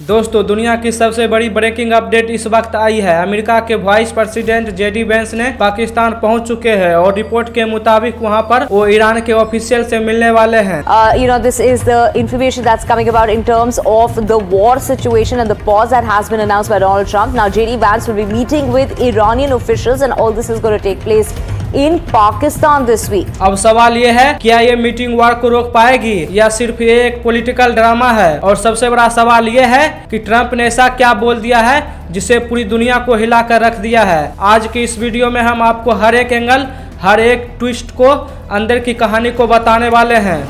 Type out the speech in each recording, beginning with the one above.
दोस्तों दुनिया की सबसे बड़ी ब्रेकिंग अपडेट इस वक्त आई है। अमेरिका के वाइस प्रेसिडेंट जेडी वेंस ने पाकिस्तान पहुंच चुके हैं और रिपोर्ट के मुताबिक वहां पर वो ईरान के ऑफिशियल से मिलने वाले हैं। This is the information that's coming about in terms of the war situation and the pause that has been announced by Donald Trump. Now, JD Vance will be meeting with Iranian officials, and all this is going to take place in Pakistan this week. अब सवाल ये है, क्या ये meeting वार को रोक पाएगी या सिर्फ ये एक पॉलिटिकल ड्रामा है? और सबसे बड़ा सवाल ये है कि ट्रंप ने ऐसा क्या बोल दिया है जिसे पूरी दुनिया को हिला कर रख दिया है। आज की इस वीडियो में हम आपको हर एक एंगल, हर एक ट्विस्ट को, अंदर की कहानी को बताने वाले हैं।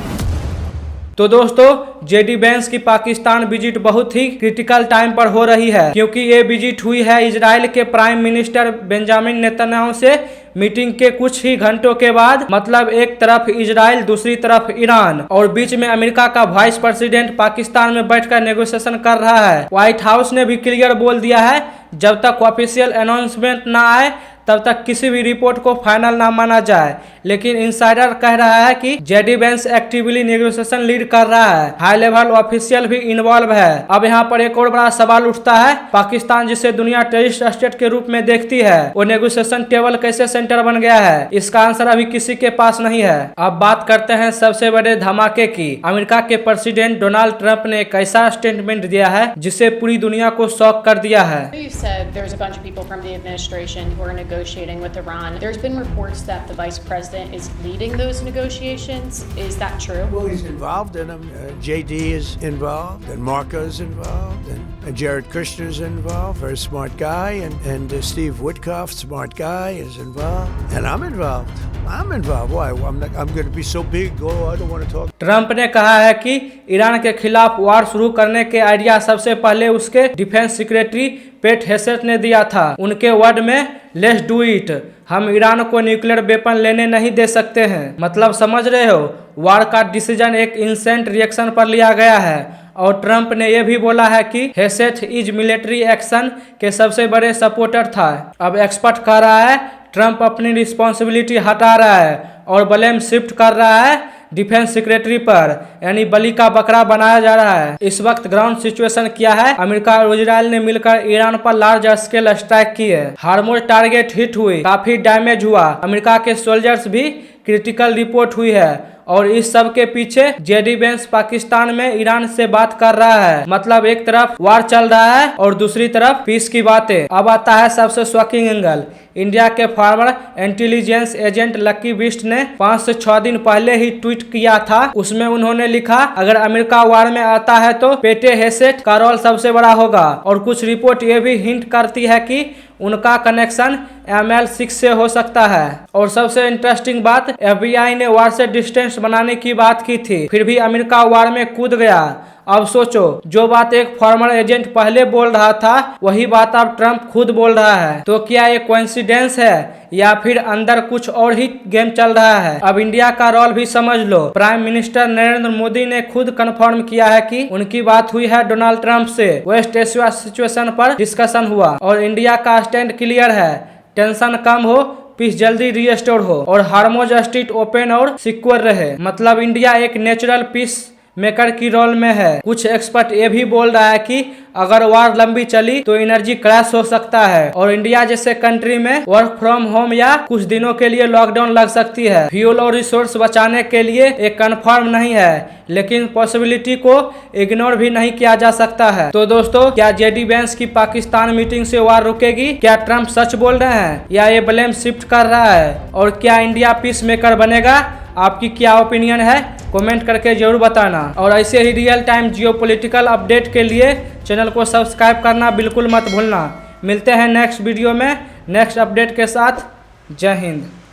तो दोस्तों जेडी वेंस की पाकिस्तान विजिट बहुत ही क्रिटिकल टाइम पर हो रही है, क्योंकि ये विजिट हुई है इजराइल के प्राइम मिनिस्टर बेंजामिन नेतन्याहू से मीटिंग के कुछ ही घंटों के बाद। मतलब एक तरफ इजराइल, दूसरी तरफ ईरान, और बीच में अमेरिका का वाइस प्रेसिडेंट पाकिस्तान में बैठकर नेगोशिएशन कर रहा है। व्हाइट हाउस ने भी क्लियर बोल दिया है, जब तक ऑफिशियल अनाउंसमेंट ना आए तब तक किसी भी रिपोर्ट को फाइनल ना माना जाए। लेकिन इनसाइडर कह रहा है कि JD Vance actively negotiation lead कर रहा है, हाई लेवल ऑफिशियल भी इन्वॉल्व है। अब यहाँ पर एक और बड़ा सवाल उठता है, पाकिस्तान जिसे दुनिया टेररिस्ट स्टेट के रूप में देखती है, वो नेगोशिएशन टेबल कैसे सेंटर बन गया है? इसका आंसर अभी किसी के पास नहीं है। अब बात करते हैं सबसे बड़े धमाके की। अमेरिका के प्रेसिडेंट डोनाल्ड ट्रंप ने एक ऐसा स्टेटमेंट दिया है जिसे पूरी दुनिया को शॉक कर दिया है। Negotiating with Iran. There's been reports that the vice president is leading those negotiations. Is that true? Well, he's involved in them. JD is involved, and Marco is involved, and Jared Kushner is involved. Very smart guy, and Steve Witkoff, smart guy, is involved, and I'm involved. I'm involved. Why? I'm going to be so big. Oh, I don't want to talk. Trump ने कहा है कि Iran के खिलाफ वार शुरू करने के idea सबसे पहले उसके डिफेंस सेक्रेटरी पेट हेसेट ने दिया था। उनके वर्ड में, लेट्स डू इट, हम ईरान को न्यूक्लियर वेपन लेने नहीं दे सकते हैं। मतलब समझ रहे हो, वार का डिसीजन एक इंस्टेंट रिएक्शन पर लिया गया है। और ट्रंप ने यह भी बोला है कि हेसेट इज मिलिट्री एक्शन के सबसे बड़े सपोर्टर था। अब एक्सपर्ट कह रहा है ट्रंप अपनी रिस्पॉन्सिबिलिटी हटा रहा है और ब्लेम शिफ्ट कर रहा है डिफेंस सेक्रेटरी पर, यानी बलि का बकरा बनाया जा रहा है। इस वक्त ग्राउंड सिचुएशन क्या है? अमेरिका और इजराइल ने मिलकर ईरान पर लार्ज स्केल स्ट्राइक की है। हार्मोज टारगेट हिट हुई, काफी डैमेज हुआ, अमेरिका के सोल्जर्स भी क्रिटिकल रिपोर्ट हुई है। और इस सब के पीछे जेडी वेंस पाकिस्तान में ईरान से बात कर रहा है। मतलब एक तरफ वार चल रहा है और दूसरी तरफ पीस की बातें। अब आता है सबसे शॉकिंग एंगल। इंडिया के former intelligence agent Lucky Bisht ने 5 से 6 दिन पहले ही ट्वीट किया था। उसमें उन्होंने लिखा, अगर अमेरिका वार में आता है तो पेटे हेसेट का रोल सबसे बड़ा होगा। और कुछ रिपोर्ट ये भी हिंट करती है कि उनका कनेक्शन ML6 से हो सकता है। और सबसे इंटरेस्टिंग बात, FBI ने वार से डिस्टेंस बनाने की बात की थी, फिर भी अमेरिका वार में कूद गया। अब सोचो, जो बात एक फॉर्मर एजेंट पहले बोल रहा था वही बात अब ट्रंप खुद बोल रहा है। तो क्या ये कोइंसिडेंस है या फिर अंदर कुछ और ही गेम चल रहा है? अब इंडिया का रोल भी समझ लो। प्राइम मिनिस्टर नरेंद्र मोदी ने खुद कंफर्म किया है कि उनकी बात हुई है डोनाल्ड ट्रंप से। वेस्ट एशिया सिचुएशन पर डिस्कशन हुआ और इंडिया का स्टैंड क्लियर है, टेंशन कम हो, पीस जल्दी रीस्टोर हो और हार्मोज स्ट्रीट ओपन और सिक्योर रहे। मतलब इंडिया एक नेचुरल पीस मेकर की रोल में है। कुछ एक्सपर्ट ये भी बोल रहा है कि अगर वार लंबी चली तो एनर्जी क्रैश हो सकता है और इंडिया जैसे कंट्री में वर्क फ्रॉम होम या कुछ दिनों के लिए लॉकडाउन लग सकती है। फ्यूल और रिसोर्स बचाने के लिए एक कंफर्म नहीं है, लेकिन पॉसिबिलिटी को इग्नोर भी नहीं किया जा सकता है। तो दोस्तों, क्या जेडी वेंस की पाकिस्तान मीटिंग से वार रुकेगी? क्या ट्रंप सच बोल रहे हैं या ये ब्लेम शिफ्ट कर रहा है? और क्या इंडिया पीस मेकर बनेगा? आपकी क्या ओपिनियन है? कमेंट करके जरूर बताना। और ऐसे ही रियल टाइम जियोपॉलिटिकल अपडेट के लिए चैनल को सब्सक्राइब करना बिल्कुल मत भूलना। मिलते हैं नेक्स्ट वीडियो में नेक्स्ट अपडेट के साथ। जय हिंद।